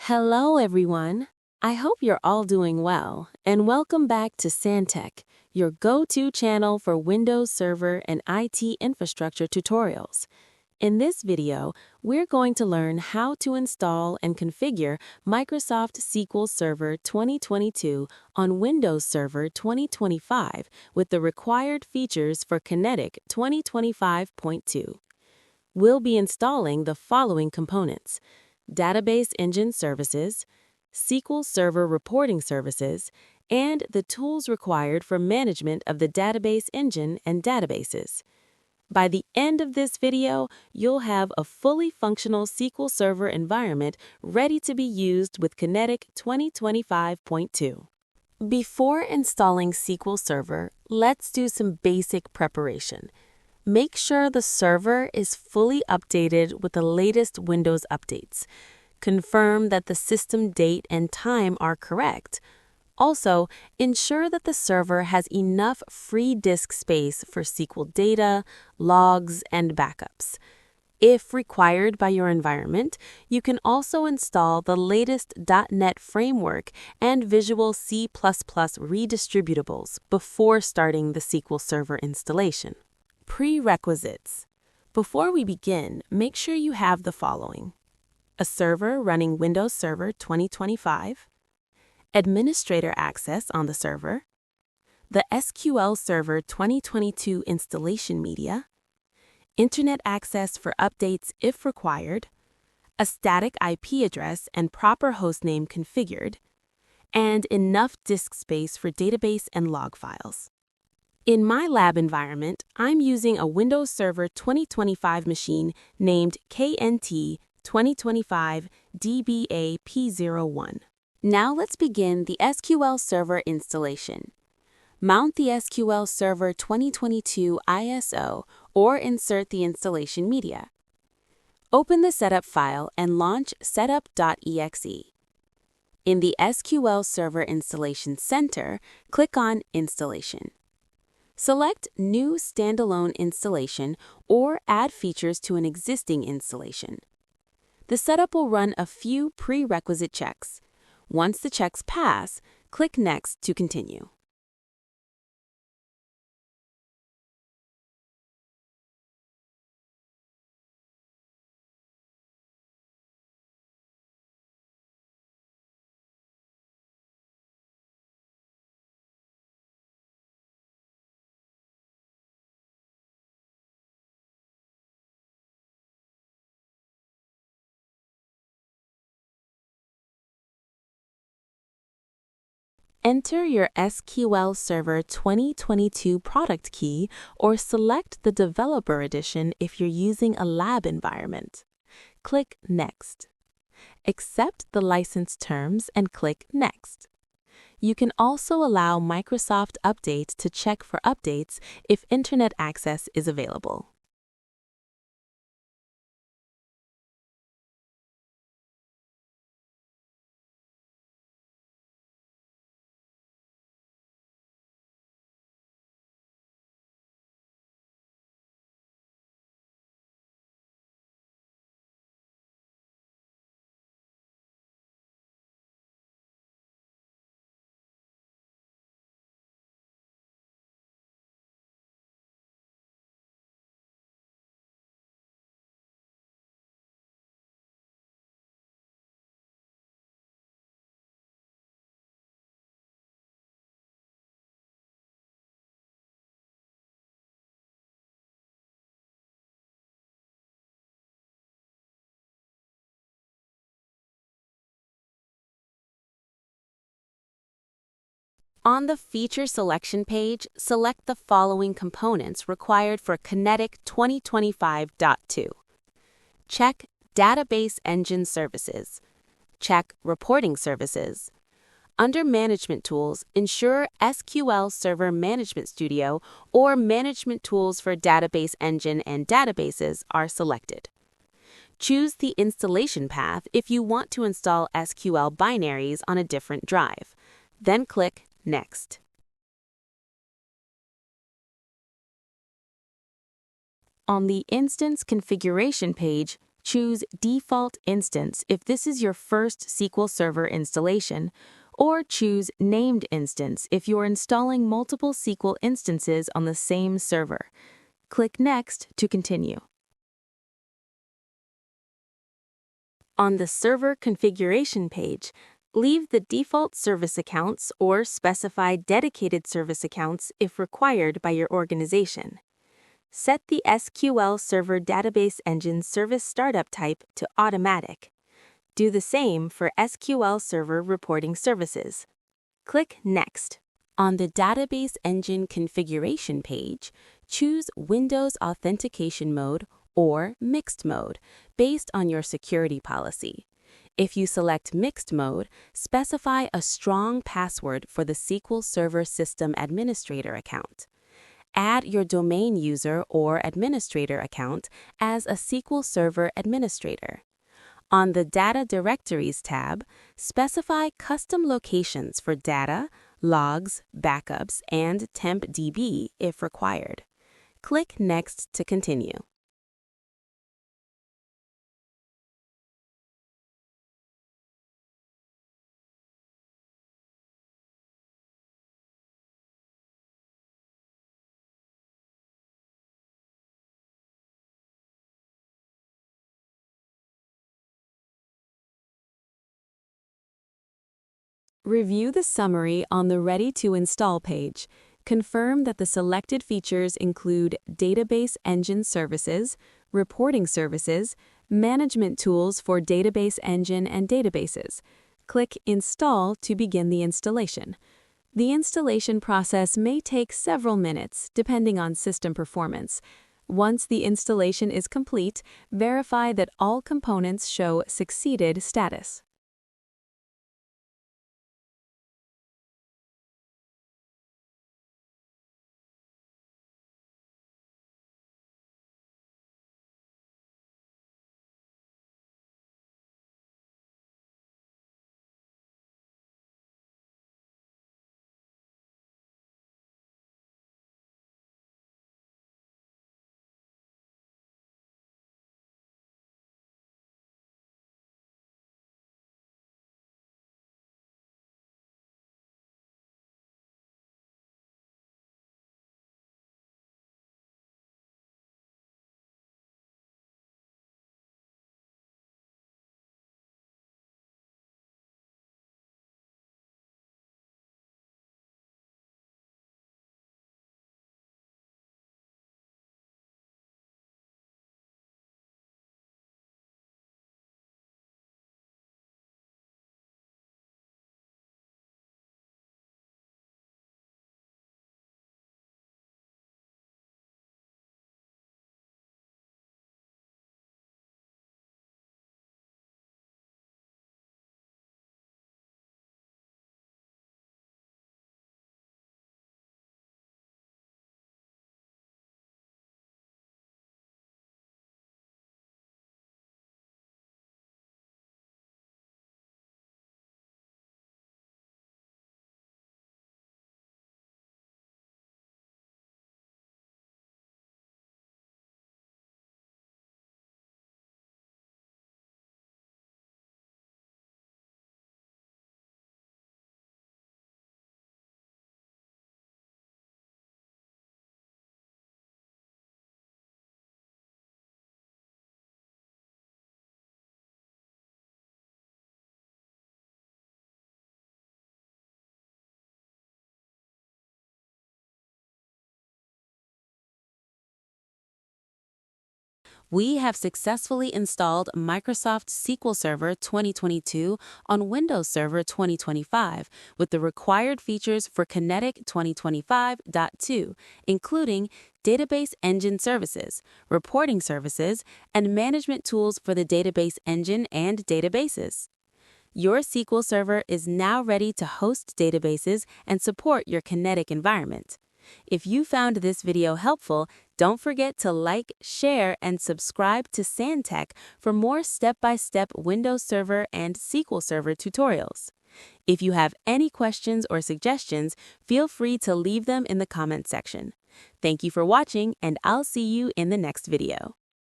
Hello, everyone. I hope you're all doing well, and welcome back to SanTech, your go-to channel for Windows Server and IT infrastructure tutorials. In this video, we're going to learn how to install and configure Microsoft SQL Server 2022 on Windows Server 2025 with the required features for Kinetic 2025.2. We'll be installing the following components: Database Engine Services, SQL Server Reporting Services, and the tools required for management of the database engine and databases. By the end of this video, you'll have a fully functional SQL Server environment ready to be used with Kinetic 2025.2. Before installing SQL Server, let's do some basic preparation. Make sure the server is fully updated with the latest Windows updates. Confirm that the system date and time are correct. Also, ensure that the server has enough free disk space for SQL data, logs, and backups. If required by your environment, you can also install the latest .NET framework and Visual C++ redistributables before starting the SQL Server installation. Prerequisites. Before we begin, make sure you have the following: a server running Windows Server 2025, administrator access on the server, the SQL Server 2022 installation media, internet access for updates if required, a static IP address and proper hostname configured, and enough disk space for database and log files. In my lab environment, I'm using a Windows Server 2025 machine named KNT 2025 DBA-P01. Now let's begin the SQL Server installation. Mount the SQL Server 2022 ISO or insert the installation media. Open the setup file and launch setup.exe. In the SQL Server Installation Center, click on Installation. Select New Standalone Installation or add features to an existing installation. The setup will run a few prerequisite checks. Once the checks pass, click Next to continue. Enter your SQL Server 2022 product key or select the Developer Edition if you're using a lab environment. Click Next. Accept the license terms and click Next. You can also allow Microsoft Update to check for updates if internet access is available. On the Feature Selection page, select the following components required for Kinetic 2025.2. Check Database Engine Services. Check Reporting Services. Under Management Tools, ensure SQL Server Management Studio or Management Tools for Database Engine and Databases are selected. Choose the installation path if you want to install SQL binaries on a different drive. Then click Next. On the Instance Configuration page, choose Default Instance if this is your first SQL Server installation, or choose Named Instance if you're installing multiple SQL instances on the same server. Click Next to continue. On the Server Configuration page, leave the default service accounts or specify dedicated service accounts if required by your organization. Set the SQL Server Database Engine Service Startup type to Automatic. Do the same for SQL Server Reporting Services. Click Next. On the Database Engine Configuration page, choose Windows Authentication Mode or Mixed Mode based on your security policy. If you select Mixed Mode, specify a strong password for the SQL Server System Administrator account. Add your domain user or administrator account as a SQL Server administrator. On the Data Directories tab, specify custom locations for data, logs, backups, and tempdb if required. Click Next to continue. Review the summary on the Ready to Install page. Confirm that the selected features include Database Engine Services, Reporting Services, Management Tools for Database Engine and Databases. Click Install to begin the installation. The installation process may take several minutes, depending on system performance. Once the installation is complete, verify that all components show Succeeded status. We have successfully installed Microsoft SQL Server 2022 on Windows Server 2025 with the required features for Kinetic 2025.2, including Database Engine Services, Reporting Services, and Management Tools for the Database Engine and Databases. Your SQL Server is now ready to host databases and support your Kinetic environment. If you found this video helpful, don't forget to like, share, and subscribe to SanTech for more step-by-step Windows Server and SQL Server tutorials. If you have any questions or suggestions, feel free to leave them in the comment section. Thank you for watching, and I'll see you in the next video.